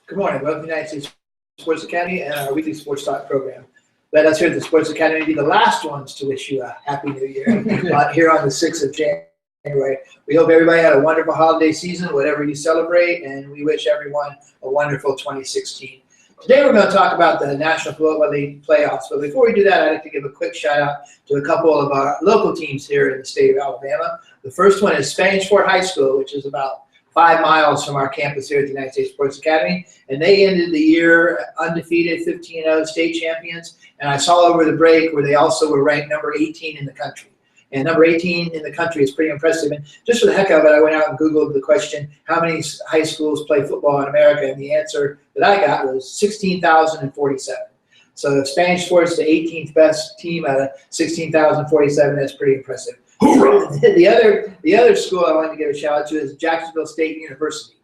Good morning. Welcome to the United States Sports Academy and our weekly sports talk program. Let us here at the Sports Academy be the last ones to wish you a Happy New Year here on the 6th of January. We hope everybody had a wonderful holiday season, whatever you celebrate, and we wish everyone a wonderful 2016. Today we're going to talk about the National Football League playoffs, but before we do that, I'd like to give a quick shout out to a couple of our local teams here in the state of Alabama. The first one is Spanish Fort High School, which is about 5 miles from our campus here at the United States Sports Academy, and they ended the year undefeated, 15-0 state champions. And I saw over the break where they also were ranked number 18 in the country. And number 18 in the country is pretty impressive. And just for the heck of it, I went out and Googled the question, how many high schools play football in America? And the answer that I got was 16,047. So if Spanish Fort's the 18th best team out of 16,047, that's pretty impressive. The other school I wanted to give a shout out to is Jacksonville State University.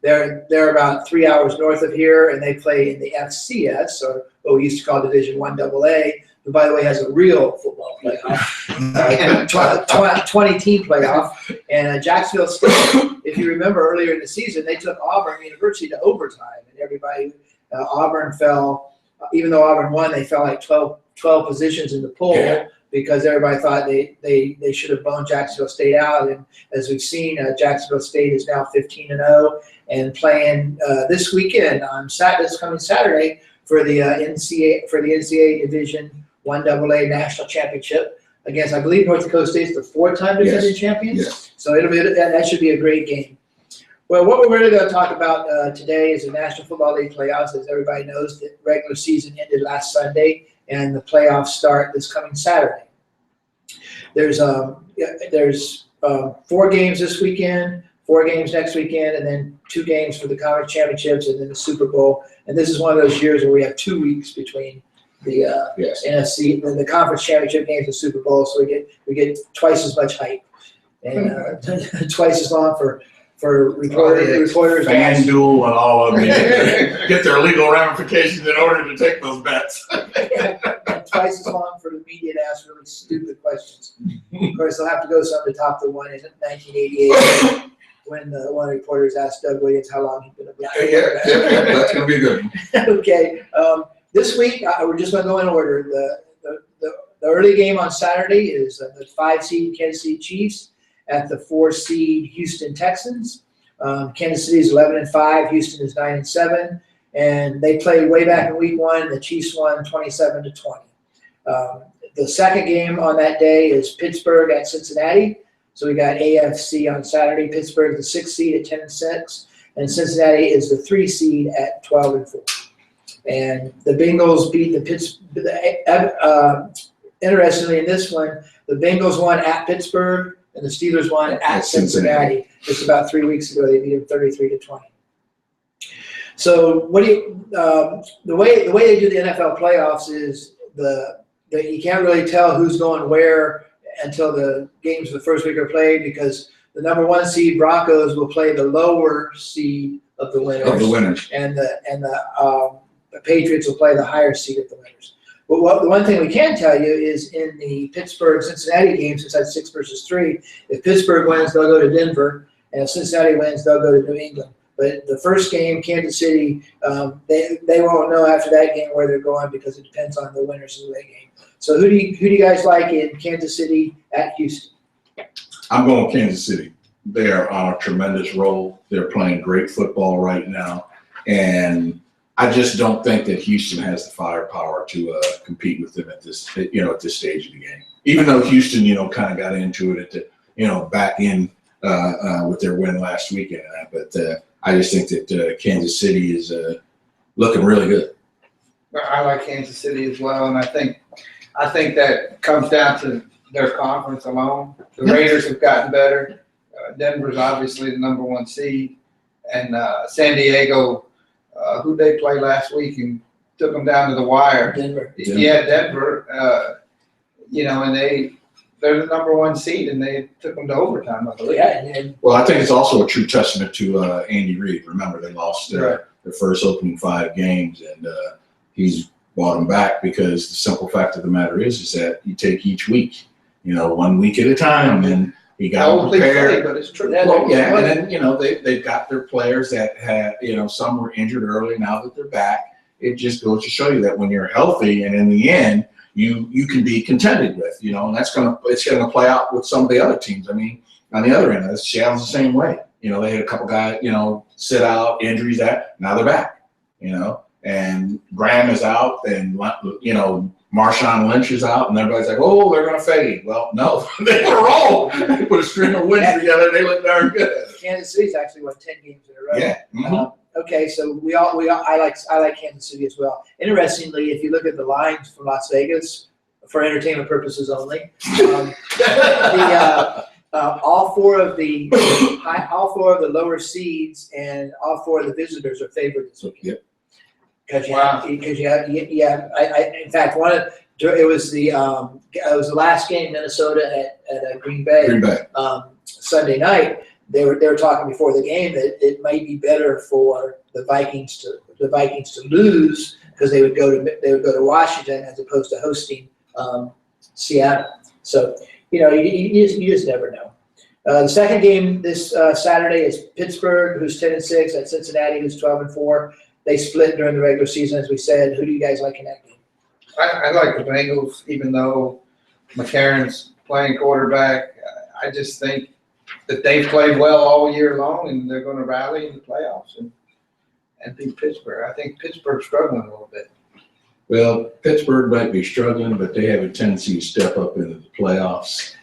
They're about 3 hours north of here, and they play in the FCS, or what we used to call Division I AA, who, by the way, has a real football playoff, 20-team playoff. And Jacksonville State, if you remember earlier in the season, they took Auburn University to overtime, and everybody, Auburn fell, even though Auburn won, they fell like 12 positions in the poll. Because everybody thought they should have blown Jacksonville State out. And as we've seen, Jacksonville State is now 15-0 and playing this weekend on this coming Saturday for the NCAA Division I AA National Championship against, I believe, North Dakota State is the 4-time division champions. Yes. So that should be a great game. Well, what we're really going to talk about today is the National Football League playoffs. As everybody knows, the regular season ended last Sunday, and the playoffs start this coming Saturday. There's 4 games this weekend, 4 games next weekend, and then 2 games for the conference championships, and then the Super Bowl. And this is one of those years where we have 2 weeks between the NFC, the conference championship games, and Super Bowl, so we get twice as much hype and twice as long for reporters. FanDuel and all of them get their legal ramifications in order to take those bets. Twice as long for the media to ask really stupid questions. Of course, they'll have to go some to top the one in 1988 when one of the reporters asked Doug Williams how long he'd been a black. Yeah, that's going to be good. Okay, this week we're just going to go in order. The early game on Saturday is the 5-seed Kansas City Chiefs at the 4-seed Houston Texans. Kansas City is 11-5. Houston is 9-7. And they played way back in week 1. The Chiefs won 27-20. The second game on that day is Pittsburgh at Cincinnati. So we got AFC on Saturday. Pittsburgh, the 6th seed at 10-6. And Cincinnati is the 3 seed at 12-4. And the Bengals beat the Pittsburgh. Interestingly, in this one, the Bengals won at Pittsburgh, and the Steelers won at Cincinnati just about 3 weeks ago. They beat them 33-20. So what do you the way they do the NFL playoffs is you can't really tell who's going where until the games of the first week are played, because the number 1 seed Broncos will play the lower seed of the winners. And the Patriots will play the higher seed of the winners. But the one thing we can tell you is in the Pittsburgh-Cincinnati game, since that's 6 versus 3, if Pittsburgh wins, they'll go to Denver, and if Cincinnati wins, they'll go to New England. But the first game, Kansas City, they won't know after that game where they're going, because it depends on the winners of that game. So who do you guys like in Kansas City at Houston? I'm going Kansas City. They are on a tremendous roll. They're playing great football right now, and I just don't think that Houston has the firepower to compete with them at this stage of the game. Even though Houston, kind of got into it at back in with their win last weekend, but I just think that Kansas City is looking really good. I like Kansas City as well, and I think that comes down to their conference alone. The Raiders have gotten better. Denver's obviously the number 1 seed, and San Diego, who they played last week and took them down to the wire. Denver. Yeah, Denver. And they're the number 1 seed, and they took them to overtime, I believe. Yeah. Well, I think it's also a true testament to Andy Reid. Remember, they lost their first opening 5 games, and he's brought them back, because the simple fact of the matter is that you take each week, 1 week at a time, and He got them prepared. But it's true. Well, yeah, and then, you know, they've got their players that have, you know, some were injured early. Now that they're back, it just goes to show you that when you're healthy and in the end, you can be contended with, you know, and it's gonna play out with some of the other teams. I mean, on the other end, Seattle's the same way. You know, they had a couple guys, you know, sit out, injuries, now they're back, you know, and Graham is out, and, you know, Marshawn Lynch is out, and everybody's like, oh, they're going to fade. Well, no, they were all. They put a string of wins together. They look darn good. Kansas City's actually won 10 games in a row. Yeah. Mm-hmm. Okay, so I like Kansas City as well. Interestingly, if you look at the lines from Las Vegas, for entertainment purposes only, all four of the lower seeds and all four of the visitors are favored this week. Yep. Because in fact, it was the last game, Minnesota at Green Bay. Green Bay. Sunday night. They were talking before the game that it might be better for the Vikings to lose because they would go to Washington as opposed to hosting Seattle. So you know you just never know. The second game this Saturday is Pittsburgh, who's 10-6, at Cincinnati, who's 12-4. They split during the regular season, as we said. Who do you guys like in that game? I like the Bengals, even though McCarron's playing quarterback. I just think that they've played well all year long, and they're going to rally in the playoffs and beat Pittsburgh. I think Pittsburgh's struggling a little bit. Well, Pittsburgh might be struggling, but they have a tendency to step up into the playoffs.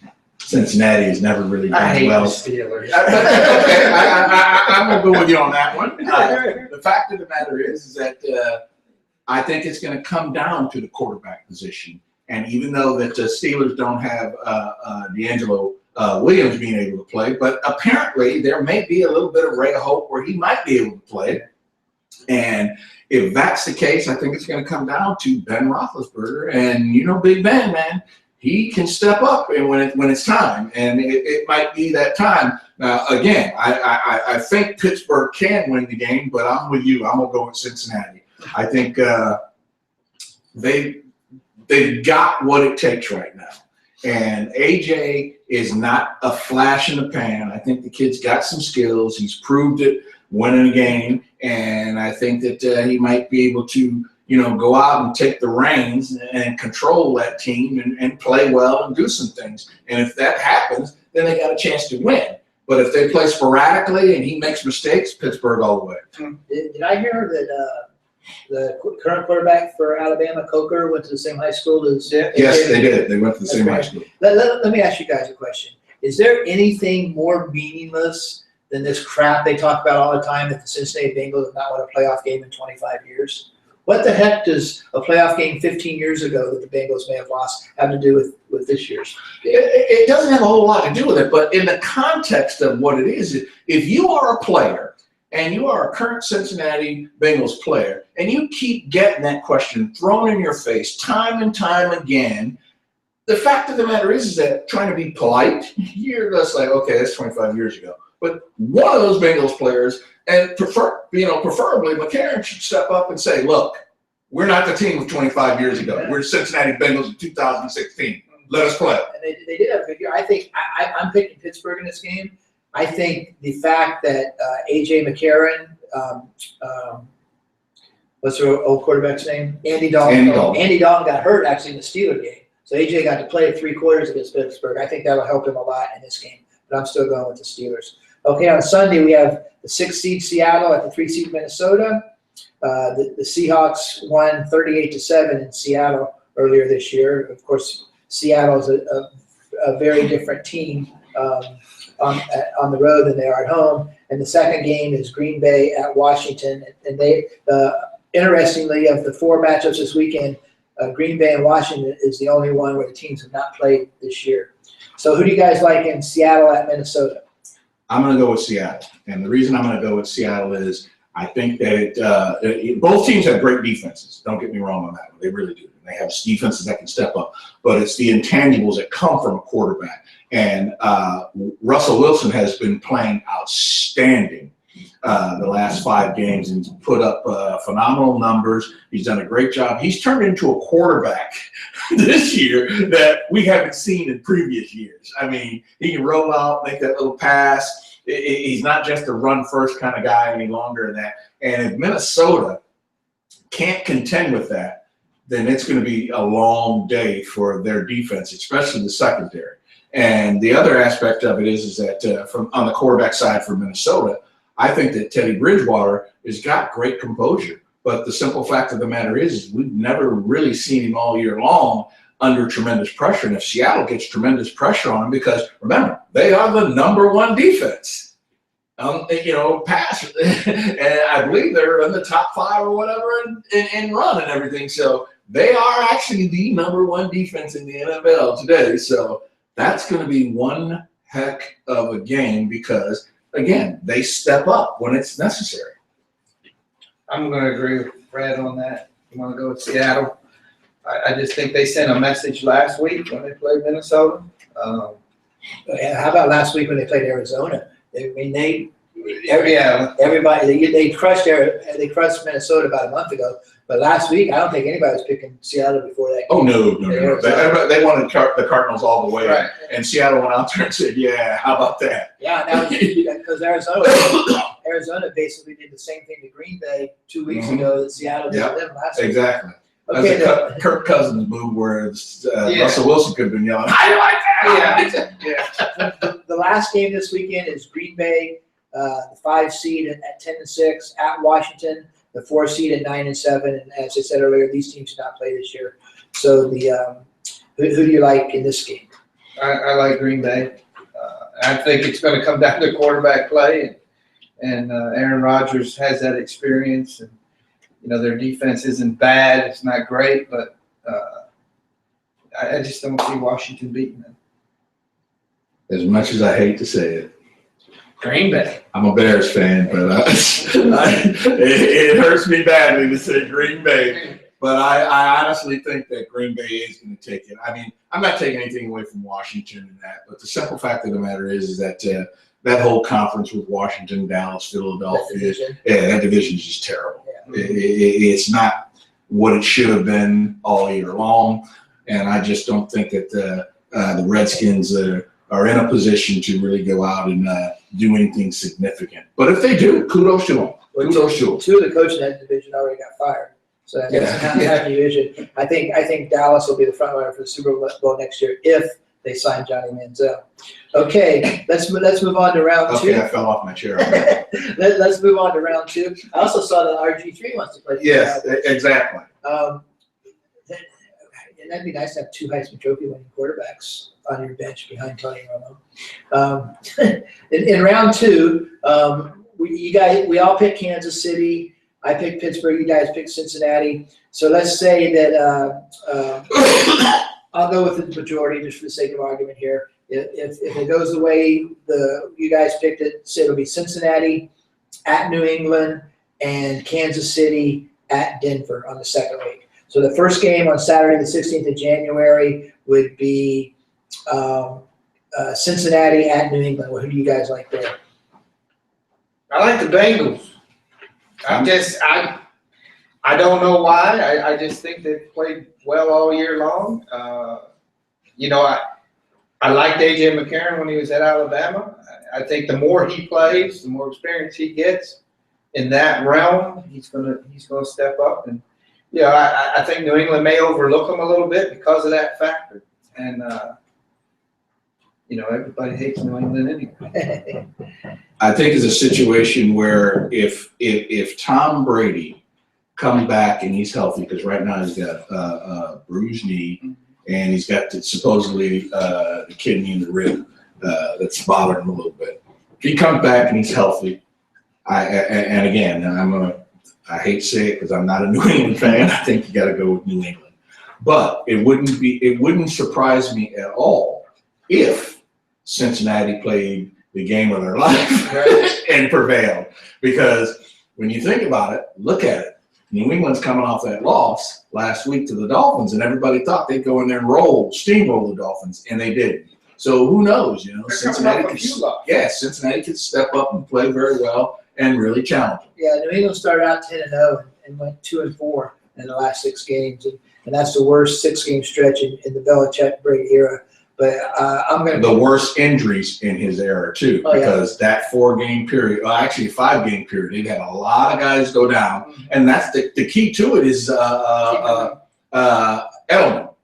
Cincinnati has never really done well. The Steelers. Okay, I'm going to go with you on that one. The fact of the matter is that I think it's going to come down to the quarterback position. And even though that the Steelers don't have D'Angelo Williams being able to play, but apparently there may be a little bit of ray of hope where he might be able to play. And if that's the case, I think it's going to come down to Ben Roethlisberger. And you know, Big Ben, man, he can step up and when it's time, and it might be that time. Now, again, I think Pittsburgh can win the game, but I'm with you. I'm gonna go with Cincinnati. I think they've got what it takes right now, and AJ is not a flash in the pan. I think the kid's got some skills. He's proved it winning a game, and I think that he might be able to, you know, go out and take the reins and control that team and play well and do some things. And if that happens, then they got a chance to win. But if they play sporadically and he makes mistakes, Pittsburgh all the way. Did I hear that the current quarterback for Alabama, Coker, went to the same high school as? Yes, they did. They went to the same high school. Let me ask you guys a question. Is there anything more meaningless than this crap they talk about all the time that the Cincinnati Bengals have not won a playoff game in 25 years? What the heck does a playoff game 15 years ago that the Bengals may have lost have to do with this year's game? It doesn't have a whole lot to do with it, but in the context of what it is, if you are a player and you are a current Cincinnati Bengals player and you keep getting that question thrown in your face time and time again, the fact of the matter is that trying to be polite, you're just like, okay, that's 25 years ago. But one of those Bengals players, and preferably McCarron, should step up and say, look, we're not the team of 25 years ago. We're the Cincinnati Bengals in 2016. Let us play. And they did have a good year. I think I'm picking Pittsburgh in this game. I think the fact that A.J. McCarron, what's their old quarterback's name? Andy Dalton. Andy Dalton got hurt actually in the Steelers game. So A.J. got to play 3 quarters against Pittsburgh. I think that will help him a lot in this game. But I'm still going with the Steelers. Okay, on Sunday we have the 6th seed Seattle at the 3 seed Minnesota. The Seahawks won 38-7 in Seattle earlier this year. Of course, Seattle is a very different team on the road than they are at home. And the second game is Green Bay at Washington. And they, interestingly, of the 4 matchups this weekend, Green Bay and Washington is the only one where the teams have not played this year. So who do you guys like in Seattle at Minnesota? I'm going to go with Seattle. And the reason I'm going to go with Seattle is I think that both teams have great defenses. Don't get me wrong on that one. They really do. And they have defenses that can step up. But it's the intangibles that come from a quarterback. And Russell Wilson has been playing outstanding the last 5 games and put up phenomenal numbers. He's done a great job. He's turned into a quarterback this year that we haven't seen in previous years. I mean, he can roll out, make that little pass. He's not just a run first kind of guy any longer in that. And if Minnesota can't contend with that, then it's going to be a long day for their defense, especially the secondary. And the other aspect of it is that from on the quarterback side for Minnesota, I think that Teddy Bridgewater has got great composure. But the simple fact of the matter is we've never really seen him all year long under tremendous pressure. And if Seattle gets tremendous pressure on him, because remember, they are the #1 defense. Pass, and I believe they're in the top 5 or whatever in run and everything. So they are actually the #1 defense in the NFL today. So that's going to be one heck of a game because, again, they step up when it's necessary. I'm going to agree with Fred on that. I'm going to go with Seattle. I just think they sent a message last week when they played Minnesota. Yeah, how about last week when they played Arizona? I mean, Yeah. everybody they crushed Minnesota about a month ago. But last week, I don't think anybody was picking Seattle before that. Oh, no. They wanted the Cardinals all the way. Right. And Seattle went out there and said, yeah, how about that? Yeah, now because Arizona basically did the same thing to Green Bay 2 weeks ago that Seattle did to them last week. Exactly. Okay, That's a Kirk Cousins move where Russell Wilson could have been yelling, how do you like that? Yeah. The last game this weekend is Green Bay, the 5 seed at 10-6 at Washington, the 4 seed at 9-7. And as I said earlier, these teams did not play this year. So who do you like in this game? I like Green Bay. I think it's going to come down to quarterback play, and Aaron Rodgers has that experience. And their defense isn't bad; it's not great, but I just don't see Washington beating them. As much as I hate to say it, Green Bay. I'm a Bears fan, but it hurts me badly to say Green Bay. But I honestly think that Green Bay is going to take it. I mean, I'm not taking anything away from Washington and that, but the simple fact of the matter is that that whole conference with Washington, Dallas, Philadelphia, that division is just terrible. Yeah. It's not what it should have been all year long, and I just don't think that the Redskins are in a position to really go out and do anything significant. But if they do, kudos to them. Kudos to them. 2 of the coaches in that division already got fired. So that's not a happy division. I think Dallas will be the front runner for the Super Bowl next year if they sign Johnny Manziel. Okay, let's move on to round 2. Okay, I fell off my chair. Let's move on to round 2. I also saw that RG3 wants to play. Yes, exactly. And that'd be nice to have 2 Heisman Trophy winning quarterbacks on your bench behind Tony Romo. In round 2, we all picked Kansas City. I picked Pittsburgh. You guys picked Cincinnati. So let's say that I'll go with the majority just for the sake of argument here. If it goes the way you guys picked it, say it'll be Cincinnati at New England and Kansas City at Denver on the second week. So the first game on Saturday, the 16th of January, would be Cincinnati at New England. Who do you guys like there? I like the Bengals. I don't know why. I just think they've played well all year long. I liked A.J. McCarron when he was at Alabama. I think the more he plays, the more experience he gets in that realm, he's gonna step up. And I think New England may overlook him a little bit because of that factor. And everybody hates New England anyway. I think it's a situation where if Tom Brady comes back and he's healthy, because right now he's got a bruised knee and he's got supposedly the kidney in the rib that's bothering him a little bit. If he comes back and he's healthy, I hate to say it because I'm not a New England fan. I think you got to go with New England, but it wouldn't surprise me at all if Cincinnati played the game of their life and prevailed. Because when you think about it, look at it. New England's coming off that loss last week to the Dolphins, and everybody thought they'd go in there and steamroll the Dolphins, and they didn't. So who knows? Cincinnati could step up and play very well and really challenge them. Yeah, New England started out 10-0 and went 2-4 in the last 6 games, and that's the worst 6-game stretch in the Belichick-Brady era. But I'm going The worst injuries in his era too, Oh, yeah. because that 4-game period, well, actually 5-game period, they had a lot of guys go down, and that's the key to it is Edelman, Yeah.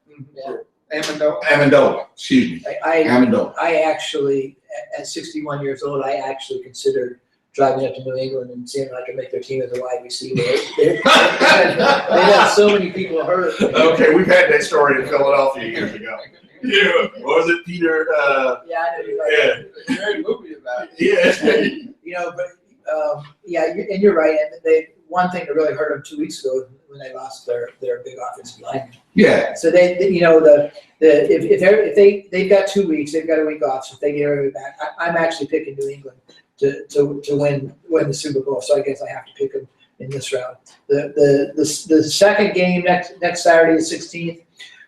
Amendola, excuse me, Amendola. I actually, at 61 years old, I actually considered driving up to New England and seeing if I could make their team as a wide receiver. They had so many people hurt. Okay, we've had that story in Philadelphia years ago. Yeah, what was it, Peter? Yeah, I know you're right. There's a great movie about it. Yeah. You know, but and you're right. And one thing that really hurt them 2 weeks ago when they lost their big offensive line. Yeah. So if they've got 2 weeks, they've got a week off. So if they get everybody back, I'm actually picking New England to win the Super Bowl. So I guess I have to pick them in this round. The second game next Saturday, the 16th,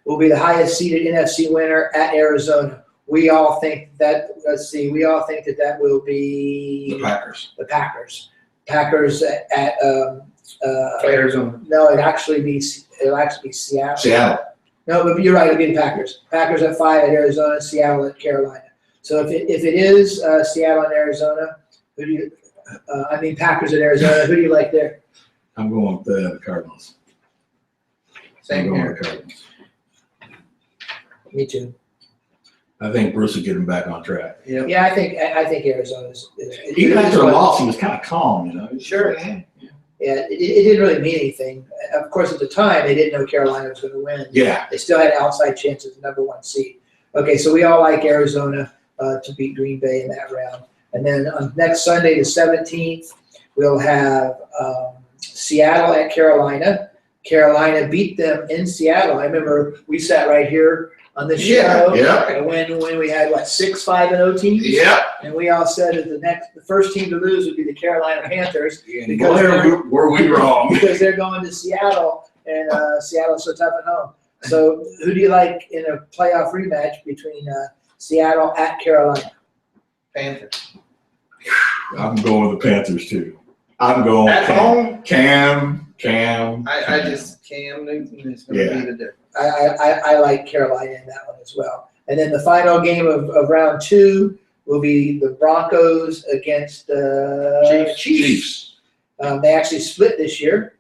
will be the highest seeded NFC winner at Arizona. We all think that. We all think that will be The Packers. The Packers. Packers at Arizona. no, it'll actually be Seattle. Seattle. No, but you're right. It'll be the Packers. Packers at 5 at Arizona. Seattle at Carolina. So if it is Seattle and Arizona, Packers at Arizona. Who do you like there? I'm going with the Cardinals. Same I'm going here. with the Cardinals. Me too. I think Bruce will get him back on track. Yep. Yeah, I think Arizona is. Even after the loss, he was kind of calm, you know. Sure. Yeah. Yeah, it didn't really mean anything. Of course, at the time, they didn't know Carolina was going to win. Yeah. They still had an outside chance as the number 1 seed. Okay, so we all like Arizona to beat Green Bay in that round. And then on next Sunday, the 17th, we'll have Seattle at Carolina. Carolina beat them in Seattle. I remember we sat right here on the show Yeah. when we had 6-5-0 teams. Yeah. And we all said that the first team to lose would be the Carolina Panthers And boy, were we wrong. because they're going to Seattle, and Seattle's so tough at home. So who do you like in a playoff rematch between Seattle at Carolina? Panthers. I'm going with the Panthers too. I'm going At home, Cam. I just Cam Newton is going to be the difference. I like Carolina in that one as well. And then the final game of round 2 will be the Broncos against the Chiefs. They actually split this year.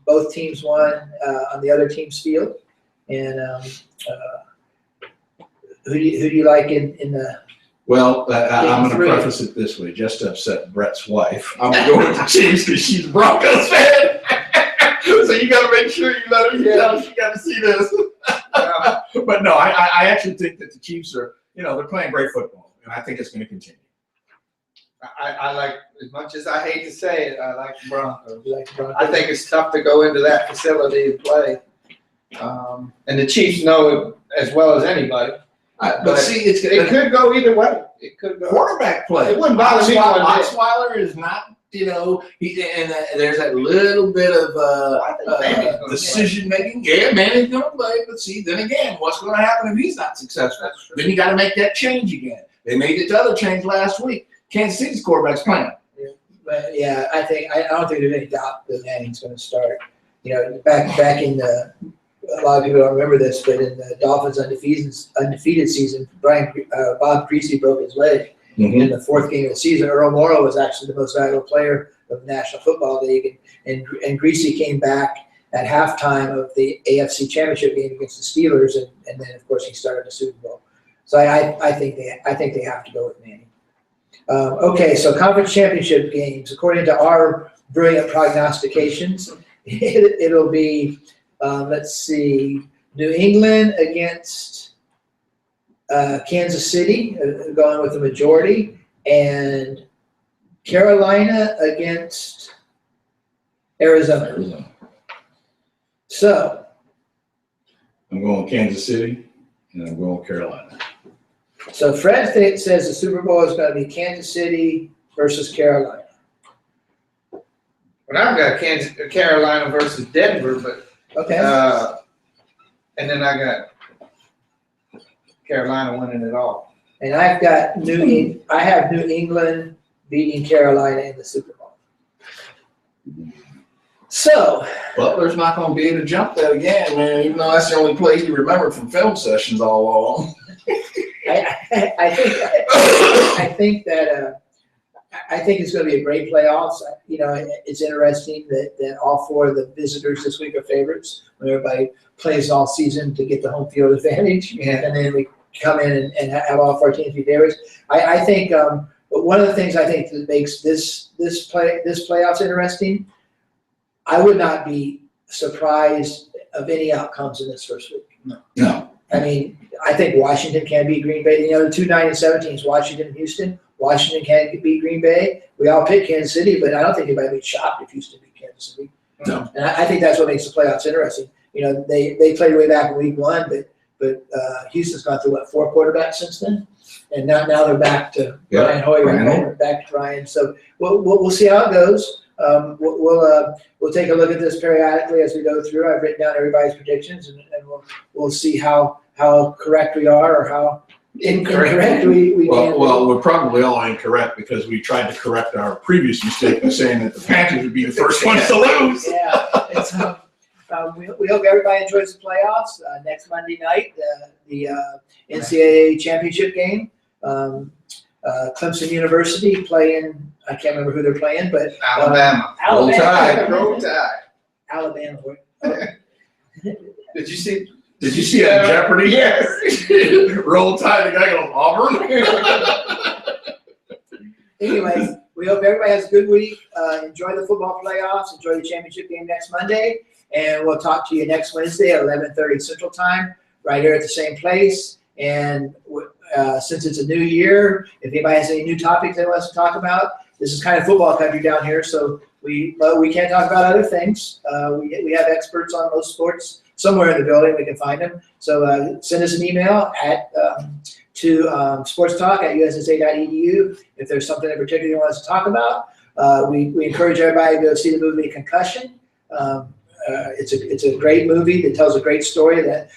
Both teams won on the other team's field. And who do you like in the? Well, I'm going to 3. preface it this way, just to upset Brett's wife. I'm going to go with the Chiefs because she's a Broncos fan. So you got to make sure you let her know she got to see this. But no, I actually think that the Chiefs are, they're playing great football, and I think it's going to continue. I like, as much as I hate to say it, I like the Broncos. You like the Broncos? I think it's tough to go into that facility and play. And the Chiefs know it as well as anybody. But see, It could go either way. It could go. quarterback play. It wouldn't bother me one bit. Osweiler is not, there's that little bit of I think Manny's gonna decision making. Yeah, Manny's going to play, but see, then again, what's going to happen if he's not successful? That's true. Then you got to make that change again. They made this other change last week. Kansas City's quarterback's playing. But yeah, I don't think there's any doubt that Manning's going to start. Back in the, a lot of people don't remember this, but in the Dolphins' undefeated season, Bob Creasy broke his leg in the 4th game of the season. Earl Morrow was actually the most valuable player of the National Football League, and Creasy came back at halftime of the AFC Championship game against the Steelers, and then of course he started the Super Bowl. So I think they have to go with Manning. Okay, so conference championship games, according to our brilliant prognostications, it'll be, let's see, New England against Kansas City, going with the majority, and Carolina against Arizona. So I'm going Kansas City, and I'm going Carolina. So Fred says the Super Bowl is going to be Kansas City versus Carolina. But I've got Carolina versus Denver, but Okay. and then I got Carolina winning it all. And I've got I have New England beating Carolina in the Super Bowl. So, Butler's not going to be able to jump that again, man. Even though that's the only play he remembered from film sessions all along. I think that I think it's going to be a great playoffs. You know, it's interesting that all four of the visitors this week are favorites. When everybody plays all season to get the home field advantage, and then we come in and have all 4 teams be favorites. I think one of the things I think that makes this playoffs interesting. I would not be surprised of any outcomes in this first week. No. I mean, I think Washington can beat Green Bay. The other 2 9-7 teams, Washington and Houston. Washington can beat Green Bay. We all pick Kansas City, but I don't think anybody would be shocked if Houston beat Kansas City. No. And I think that's what makes the playoffs interesting. You know, they played way back in week 1, but Houston's gone through 4 quarterbacks since then, and now they're back to Brian Hoyer. Brian Hoyer. Back to Brian. So we'll see how it goes. We'll take a look at this periodically as we go through. I've written down everybody's predictions, and we'll see how correct we are or how incorrect we can. Well, we're probably all incorrect because we tried to correct our previous mistake by saying that the Panthers would be the first ones to lose. Yeah. It's, we hope everybody enjoys the playoffs. Next Monday night, the NCAA championship game. Clemson University playing. I can't remember who they're playing, but Alabama. Roll Tide. Roll Tide. Alabama. Did you see? Did you see that Jeopardy? Yes. Roll Tide, the guy goes Auburn. Anyways, we hope everybody has a good week. Enjoy the football playoffs. Enjoy the championship game next Monday. And we'll talk to you next Wednesday at 11:30 Central Time, right here at the same place. And since it's a new year, if anybody has any new topics they want us to talk about, this is kind of football country down here, so we can't talk about other things. We have experts on most sports somewhere in the building. We can find them. So send us an email to sportstalk@ussa.edu if there's something in particular you want us to talk about. We encourage everybody to go see the movie Concussion. It's a great movie that tells a great story that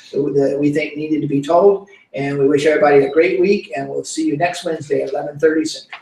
we think needed to be told. And we wish everybody a great week, and we'll see you next Wednesday at 11:30 Central.